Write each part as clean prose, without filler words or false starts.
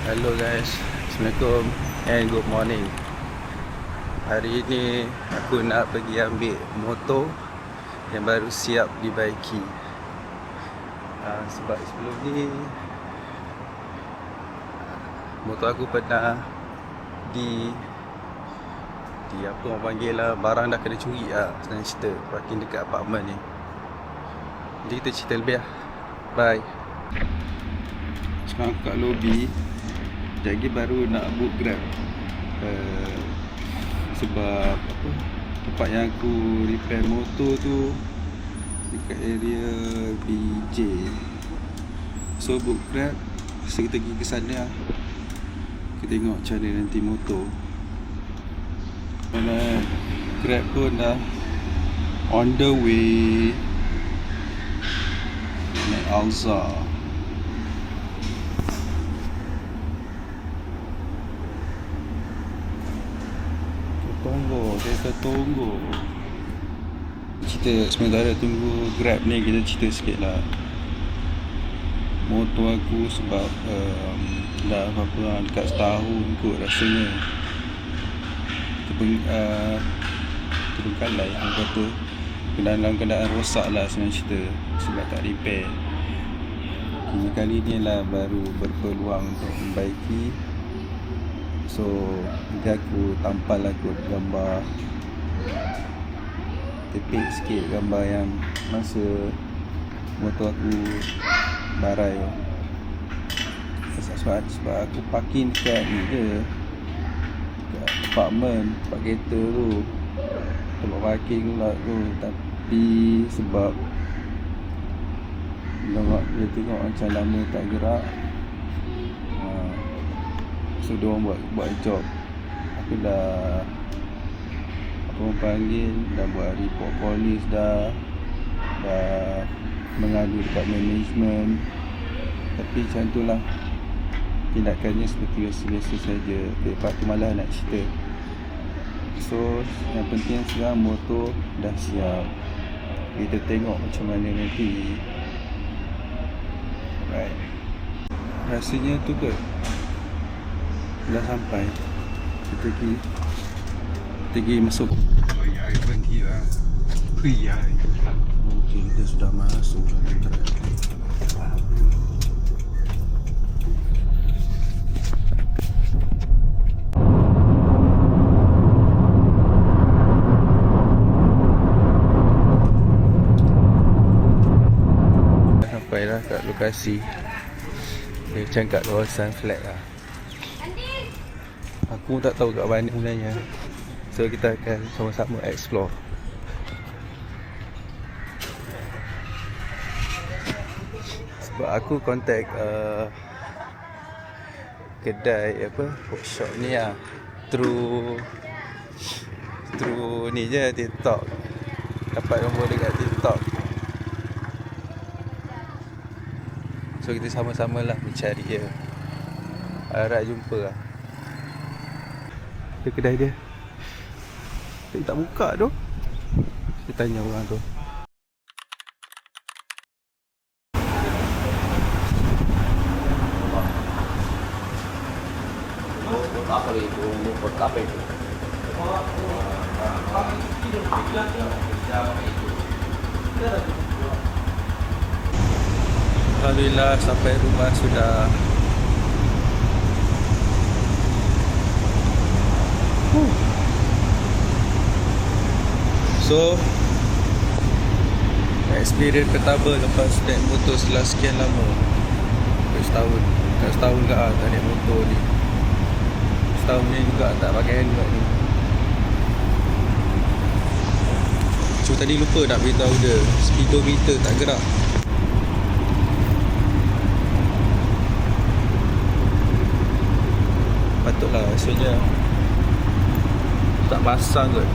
Hello guys, Assalamualaikum and good morning. Hari ini aku nak pergi ambil motor yang baru siap dibaiki. Sebab sebelum ni motor aku pernah di apa orang panggil lah, barang dah kena curi lah, senang cerita, parking dekat apartment ni. Jadi kita cerita lebih lah. Bye. Sekarang aku kat lobby. Sekejap lagi baru nak book Grab, sebab apa, tempat yang aku repair motor tu dekat area BJ. So book Grab, so kita pergi ke sana. Kita tengok macam mana nanti motor. Mana Grab pun dah on the way. Naik Alza. Kita tunggu. Cerita sementara tunggu Grab ni, kita cerita sikit lah motor aku. Sebab dah berapa dekat setahun kot rasanya terbengkalai, orang kata dalam keadaan rosak lah senang cerita, sebab tak repair. Kali ni lah baru berpeluang untuk membaiki. So nanti aku tampal lah kot gambar, tepik sikit gambar yang masa motor aku barai. Sebab aku parking dekat ni je, dekat apartment, tempat kereta tu, tempat parking lot tu. Tapi sebab dia tengok macam lama tak gerak, so diorang buat job. Aku dah apa orang panggil, dah buat report polis, dah mengadu dekat management. Tapi macam tu lah tindakannya, seperti biasa-biasa saja. Lepas tu malah nak cerita. So yang penting sekarang motor dah siap. Kita tengok macam mana nanti. Alright, rasanya tu kot dah sampai. Kita pergi masuk. Okey, kita sudah masuk. Sampailah kat lokasi. Dia macam kat kawasan flat lah. Aku tak tahu kat mana sebenarnya. So kita akan sama-sama explore. Sebab aku contact kedai apa, workshop ni lah through ni je, TikTok. Dapat nombor dekat TikTok. So kita sama-sama lah mencari dia. Harap jumpa lah. Ke kedai dia tapi tak buka tu. Kita tanya orang tu. Apa itu? Buat apa itu? Alhamdulillah sampai rumah sudah. So experience pertama lepas naik motor setelah sekian lama. Setahun ke tak naik motor ni. Setahun ni juga tak pakai helmet ni. So tadi lupa nak beritahu dia, speedometer tak gerak. Patutlah rasanya tak pasang kot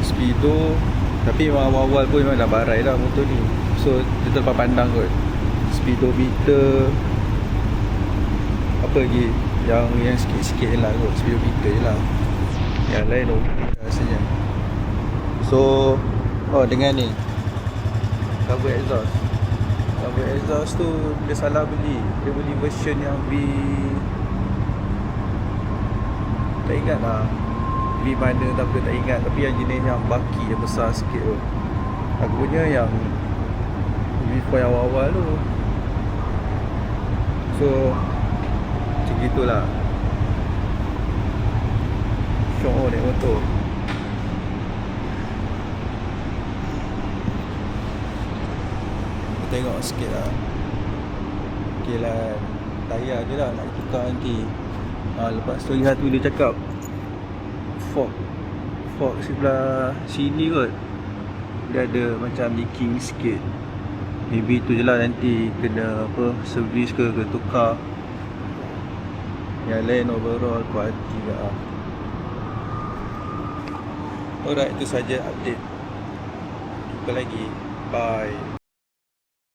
speedo. Tapi memang awal-awal pun memang dah barai dah motor ni. So dia terlepas pandang kot. Speedometer, apa lagi yang sikit-sikit je lah kot. Speedometer je lah, yang lain rasanya. So dengan ni cover exhaust Double exhaust tu dia salah beli. Dia beli version yang tak ingat lah V mana tak ingat. Tapi yang jenis yang baki yang besar sikit tu. Aku punya yang V4 yang awal-awal tu. So macam gitulah. Syok naik motor. Tengok sikit lah. Okay lah, tayar je lah nak tukar nanti. Lepas tu lihat tu dia cakap fork sebelah sini kot dia ada macam leaking sikit. Maybe tu je lah nanti kena service ke tukar. Yang lain overall kuat hati lah. Alright, itu saja update. Jumpa lagi. Bye.